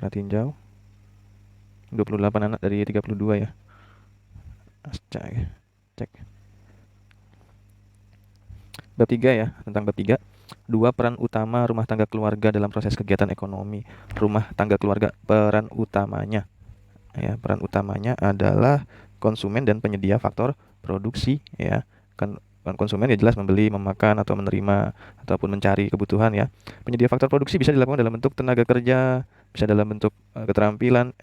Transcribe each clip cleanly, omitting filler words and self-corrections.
perhatiin jauh. 28 anak dari 32 ya. Cek. Bab 3 ya, tentang bab 3. 2. Peran utama rumah tangga keluarga dalam proses kegiatan ekonomi. Rumah tangga keluarga, peran utamanya. Ya, peran utamanya adalah konsumen dan penyedia faktor produksi ya. Kan konsumen ya jelas membeli, memakan atau menerima ataupun mencari kebutuhan ya. Penyedia faktor produksi bisa dilakukan dalam bentuk tenaga kerja, bisa dalam bentuk keterampilan,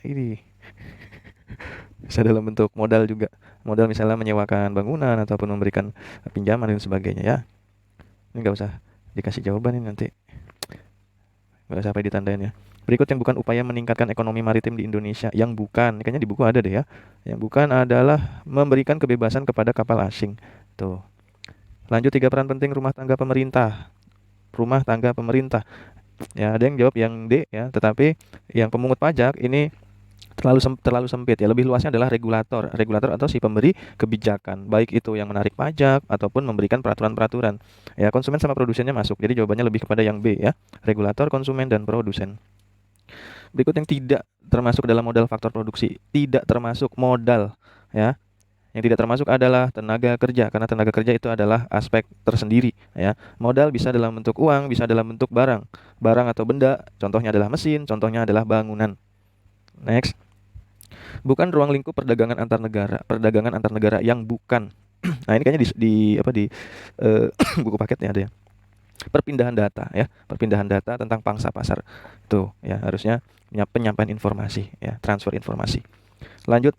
bisa dalam bentuk modal juga. Modal misalnya menyewakan bangunan ataupun memberikan pinjaman dan sebagainya ya. Ini nggak usah dikasih jawaban ini nanti. Nggak sampai ditandain ya. Berikut yang bukan upaya meningkatkan ekonomi maritim di Indonesia. Yang bukan, kayaknya di buku ada deh ya. Yang bukan adalah memberikan kebebasan kepada kapal asing. Tuh. Lanjut, 3 peran penting rumah tangga pemerintah. Rumah tangga pemerintah. Ya, ada yang jawab yang D ya, tetapi yang pemungut pajak ini terlalu sempit ya. Lebih luasnya adalah regulator atau si pemberi kebijakan, baik itu yang menarik pajak ataupun memberikan peraturan-peraturan. Ya, konsumen sama produsennya masuk. Jadi jawabannya lebih kepada yang B ya, regulator, konsumen dan produsen. Berikut yang tidak termasuk dalam modal faktor produksi, tidak termasuk modal ya. Yang tidak termasuk adalah tenaga kerja, karena tenaga kerja itu adalah aspek tersendiri ya. Modal bisa dalam bentuk uang, bisa dalam bentuk barang atau benda. Contohnya adalah mesin, contohnya adalah bangunan. Next. Bukan ruang lingkup perdagangan antar negara yang bukan. Nah, ini kayaknya di buku paketnya ada ya. Perpindahan data tentang pangsa pasar. Tuh ya, harusnya penyampaian informasi ya, transfer informasi. Lanjut.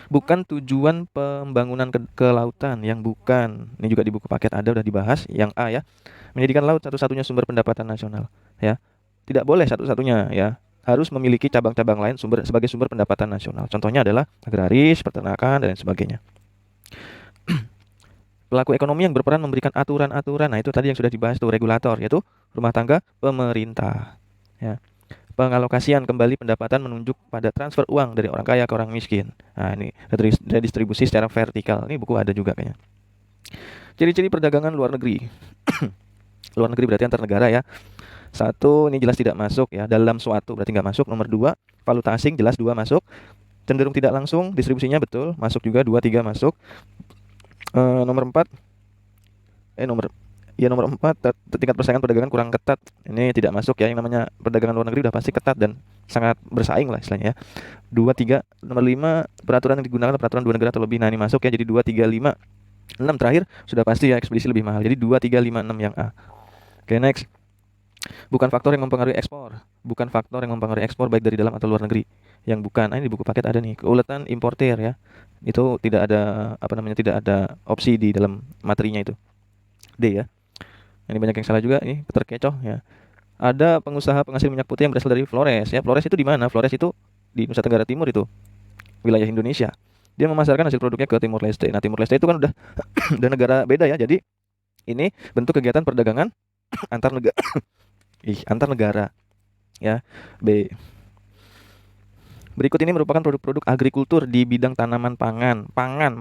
Bukan tujuan pembangunan ke lautan, yang bukan. Ini juga di buku paket ada, udah dibahas. Yang A ya, menjadikan laut satu-satunya sumber pendapatan nasional ya. Tidak boleh satu-satunya ya, harus memiliki cabang-cabang lain sebagai sumber pendapatan nasional. Contohnya adalah agraris, peternakan dan sebagainya. Pelaku ekonomi yang berperan memberikan aturan-aturan. Nah, itu tadi yang sudah dibahas tuh, regulator, yaitu rumah tangga pemerintah ya. Pengalokasian kembali pendapatan menunjuk pada transfer uang dari orang kaya ke orang miskin. Nah, ini redistribusi secara vertikal. Ini buku ada juga kayaknya. Ciri-ciri perdagangan luar negeri. Luar negeri berarti antar negara ya. 1, ini jelas tidak masuk ya. Dalam suatu berarti nggak masuk. Nomor 2, valuta asing jelas 2 masuk. Cenderung tidak langsung, distribusinya betul, masuk juga 2, 3 masuk. Nomor 4, tingkat persaingan perdagangan kurang ketat. Ini tidak masuk ya. Yang namanya perdagangan luar negeri udah pasti ketat dan sangat bersaing lah istilahnya ya. 2, 3, nomor 5, peraturan yang digunakan peraturan 2 negara atau lebih. Nah, ini masuk ya, jadi 2, 3, 5. 6 terakhir sudah pasti ya, ekspedisi lebih mahal. Jadi 2, 3, 5, 6 yang A. Oke, next. Bukan faktor yang mempengaruhi ekspor. Bukan faktor yang mempengaruhi ekspor baik dari dalam atau luar negeri. Yang bukan. Nah, ini di buku paket ada nih. Keuletan importer ya. Itu tidak ada tidak ada opsi di dalam materinya itu. D ya. Ini banyak yang salah juga, ini terkecoh ya. Ada pengusaha penghasil minyak putih yang berasal dari Flores ya. Flores itu di mana? Flores itu di Nusa Tenggara Timur, itu wilayah Indonesia. Dia memasarkan hasil produknya ke Timur Leste. Nah, Timur Leste itu kan udah udah negara beda ya. Jadi ini bentuk kegiatan perdagangan antar negara. Antar negara ya. B. Berikut ini merupakan produk-produk agrikultur di bidang tanaman pangan.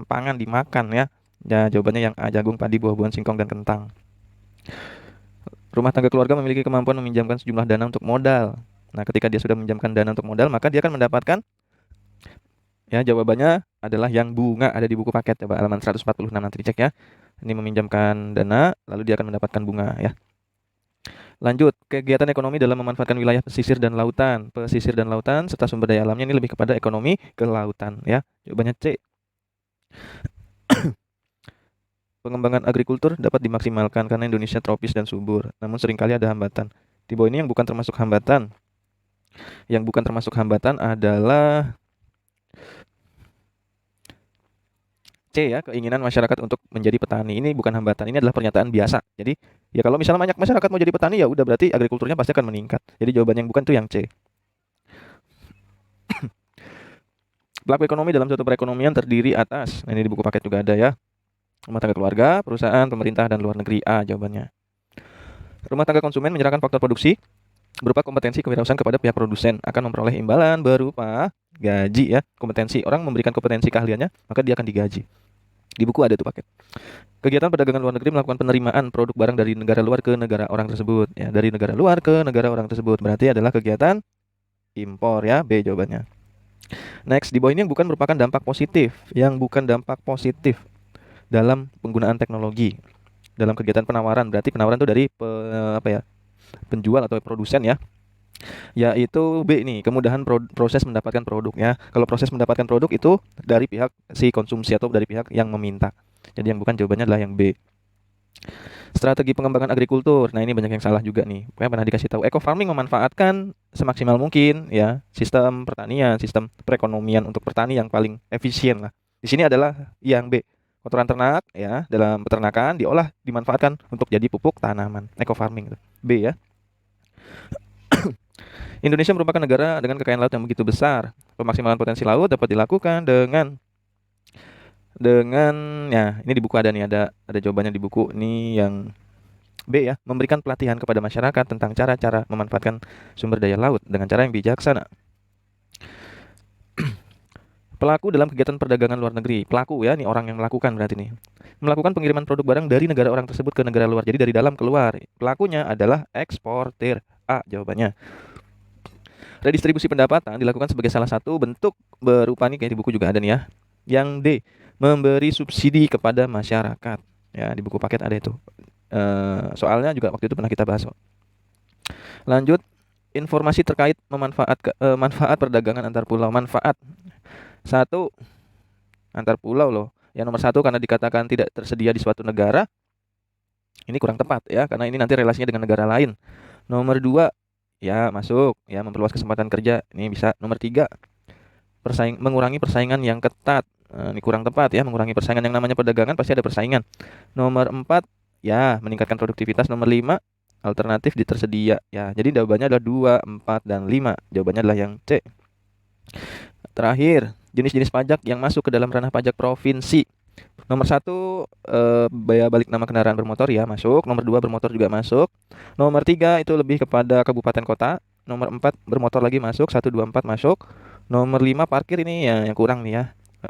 Pangan dimakan ya. Ya, jawabannya yang A, jagung, padi, buah-buahan, singkong dan kentang. Rumah tangga keluarga memiliki kemampuan meminjamkan sejumlah dana untuk modal. Nah, ketika dia sudah meminjamkan dana untuk modal, maka dia akan mendapatkan, ya jawabannya adalah yang bunga, ada di buku paket, coba halaman 146 nanti dicek ya. Ini meminjamkan dana, lalu dia akan mendapatkan bunga ya. Lanjut, kegiatan ekonomi dalam memanfaatkan wilayah pesisir dan lautan. Pesisir dan lautan serta sumber daya alamnya ini lebih kepada ekonomi kelautan ya. Jawabannya C. Pengembangan agrikultur dapat dimaksimalkan karena Indonesia tropis dan subur, namun seringkali ada hambatan. Di bawah ini yang bukan termasuk hambatan. Yang bukan termasuk hambatan adalah C ya, keinginan masyarakat untuk menjadi petani. Ini bukan hambatan, ini adalah pernyataan biasa. Jadi, ya kalau misalnya banyak masyarakat mau jadi petani ya udah, berarti agrikulturnya pasti akan meningkat. Jadi jawaban yang bukan itu yang C. Pelaku ekonomi dalam suatu perekonomian terdiri atas, nah ini di buku paket juga ada ya. Rumah tangga keluarga, perusahaan, pemerintah, dan luar negeri. A jawabannya. Rumah tangga konsumen menyerahkan faktor produksi berupa kompetensi kewirausahaan kepada pihak produsen, akan memperoleh imbalan berupa gaji ya. Kompetensi, orang memberikan kompetensi keahliannya, maka dia akan digaji. Di buku ada tuh paket. Kegiatan perdagangan luar negeri melakukan penerimaan produk barang dari negara luar ke negara orang tersebut ya. Dari negara luar ke negara orang tersebut berarti adalah kegiatan impor ya, B jawabannya. Next, di bawah ini yang bukan merupakan dampak positif, dalam penggunaan teknologi dalam kegiatan penawaran. Berarti penawaran itu dari penjual atau produsen ya. Yaitu B nih, kemudahan proses mendapatkan produk ya. Kalau proses mendapatkan produk itu dari pihak si konsumsi atau dari pihak yang meminta. Jadi yang bukan jawabannya adalah yang B. Strategi pengembangan agrikultur. Nah, ini banyak yang salah juga nih. Pokoknya pernah dikasih tahu eco farming memanfaatkan semaksimal mungkin ya sistem pertanian, sistem perekonomian untuk petani yang paling efisien lah. Di sini adalah yang B. Kotoran ternak ya dalam peternakan diolah dimanfaatkan untuk jadi pupuk tanaman. Eco farming itu. B ya. Indonesia merupakan negara dengan kekayaan laut yang begitu besar. Pemaksimalan potensi laut dapat dilakukan dengan ya, ini di buku ada nih, ada jawabannya di buku ini yang B ya, memberikan pelatihan kepada masyarakat tentang cara-cara memanfaatkan sumber daya laut dengan cara yang bijaksana. Pelaku dalam kegiatan perdagangan luar negeri. Pelaku ya, ini orang yang melakukan berarti nih. Melakukan pengiriman produk barang dari negara orang tersebut ke negara luar. Jadi dari dalam keluar. Pelakunya adalah eksportir. A jawabannya. Redistribusi pendapatan dilakukan sebagai salah satu bentuk berupa nih, kayak di buku juga ada nih ya. Yang D, memberi subsidi kepada masyarakat. Ya, di buku paket ada itu. Soalnya juga waktu itu pernah kita bahas. Lanjut, informasi terkait manfaat perdagangan antar pulau. Manfaat. 1, antar pulau loh. Yang nomor 1 karena dikatakan tidak tersedia di suatu negara. Ini kurang tepat ya, karena ini nanti relasinya dengan negara lain. Nomor 2, ya masuk ya, memperluas kesempatan kerja. Ini bisa. Nomor 3, mengurangi persaingan yang ketat. Ini kurang tepat ya, mengurangi persaingan. Yang namanya perdagangan pasti ada persaingan. Nomor 4, ya meningkatkan produktivitas. Nomor 5, alternatif tersedia ya. Jadi jawabannya adalah 2, 4, dan 5. Jawabannya adalah yang C. Terakhir, jenis-jenis pajak yang masuk ke dalam ranah pajak provinsi. Nomor 1, bea balik nama kendaraan bermotor ya masuk. Nomor 2, bermotor juga masuk. Nomor 3 itu lebih kepada kabupaten kota. Nomor 4, bermotor lagi masuk. 1, 2, 4 masuk. Nomor 5, parkir ini ya yang kurang nih ya.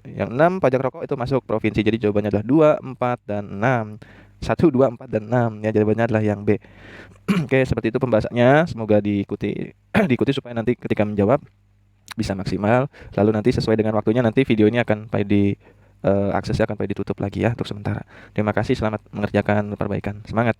Yang 6, pajak rokok itu masuk provinsi. Jadi jawabannya adalah 2, 4, dan 6. 1, 2, 4, dan 6 ya, jawabannya adalah yang B. Oke, seperti itu pembahasannya. Semoga diikuti supaya nanti ketika menjawab bisa maksimal. Lalu nanti sesuai dengan waktunya nanti video ini akan aksesnya akan ditutup lagi ya untuk sementara. Terima kasih, selamat mengerjakan perbaikan. Semangat.